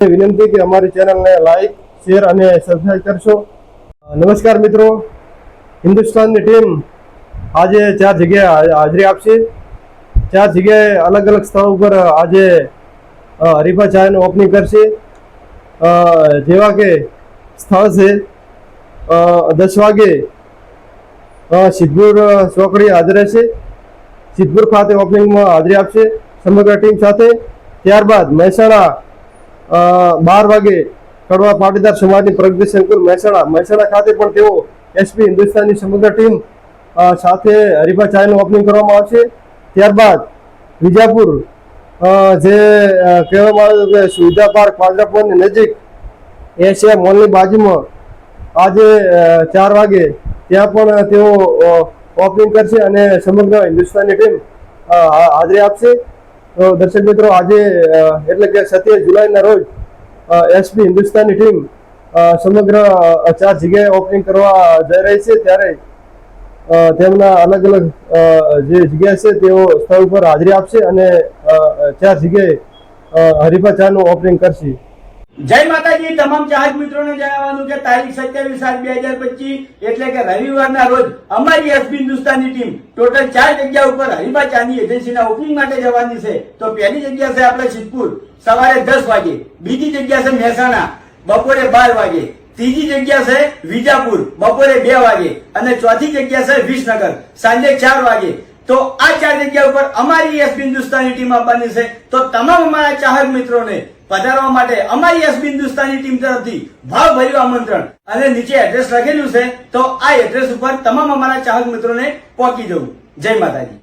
વિનંતી કે અમારી ચેનલને લાઈક, શેર અને સબસ્ક્રાઇબ કરશો। નમસ્કાર મિત્રો, હિન્દુસ્તાનની ટીમ આજે 4 જગ્યાએ હાજરી આપશે। 4 જગ્યાએ અલગ અલગ સ્થળ ઉપર આજે હરીફા ચાયનું ઓપનિંગ કરશે। જેવા કે સ્થળ છે 10 વાગે સિદ્ધપુર ચોકડી હાજર રહેશે। સિદ્ધપુર ખાતે ઓપનિંગમાં હાજરી આપશે સમગ્ર ટીમ સાથે। ત્યારબાદ મહેસાણા 12 વાગે કડવા પાટીદાર સમાજની પ્રગતિ સંકુલ મહેસાણા ખાતે પણ તેઓ એસપી હિન્દુસ્તાનની સમગ્ર ટીમ સાથે હરીફા ચાયનું ઓપનિંગ કરવામાં આવશે। ત્યારબાદ વિજાપુર જે કહેવામાં આવે કે સુવિધા પાર્ક પાંજરાપોળની નજીક એશિયા મોલની બાજુમાં આજે 4 વાગે ત્યાં પણ તેઓ ઓપનિંગ કરશે અને સમગ્ર હિન્દુસ્તાનની ટીમ હાજરી આપશે। તો દર્શક મિત્રો, આજે એટલે કે 27 જુલાઈના રોજ એસપી હિન્દુસ્તાનની ટીમ સમગ્ર 4 જગ્યાએ ઓપનિંગ કરવા જઈ રહી છે। ત્યારે તેમના અલગ અલગ જે જગ્યા છે તેઓ સ્થળ ઉપર હાજરી આપશે અને 4 જગ્યાએ હરીફા ચાનું ઓપનિંગ કરશે। જય માતાજી। તમામ ચાહક મિત્રોને જણાવવાનું કે તારીખ 27/7/2025 એટલે કે રવિવારના રોજ અમારી એસપી હિન્દુસ્તાનની ટીમ ટોટલ 4 જગ્યા ઉપર હરીફા ચાની એજન્સીના ઓપનિંગ માટે જવાની છે। તો પહેલી જગ્યા છે આપણે સિદ્ધપુર સવારે 10 વાગે, બીજી જગ્યા છે મહેસાણા બપોરે 12 વાગે, ત્રીજી જગ્યા છે વિજાપુર બપોરે 2 વાગે અને ચોથી જગ્યા છે વિસનગર સાંજે 4 વાગે। તો આ 4 જગ્યા ઉપર અમારી એસપી હિન્દુસ્તાનની ટીમ આવવાની છે। તો તમામ અમારા ચાહક મિત્રોને પધારવા માટે અમારી એસપી હિન્દુસ્તાનની ટીમ તરફથી ભાવભર્યું આમંત્રણ અને નીચે એડ્રેસ લખેલું છે। તો આ એડ્રેસ ઉપર તમામ અમારા ચાહક મિત્રોને પહોંચી જવું। જય માતાજી।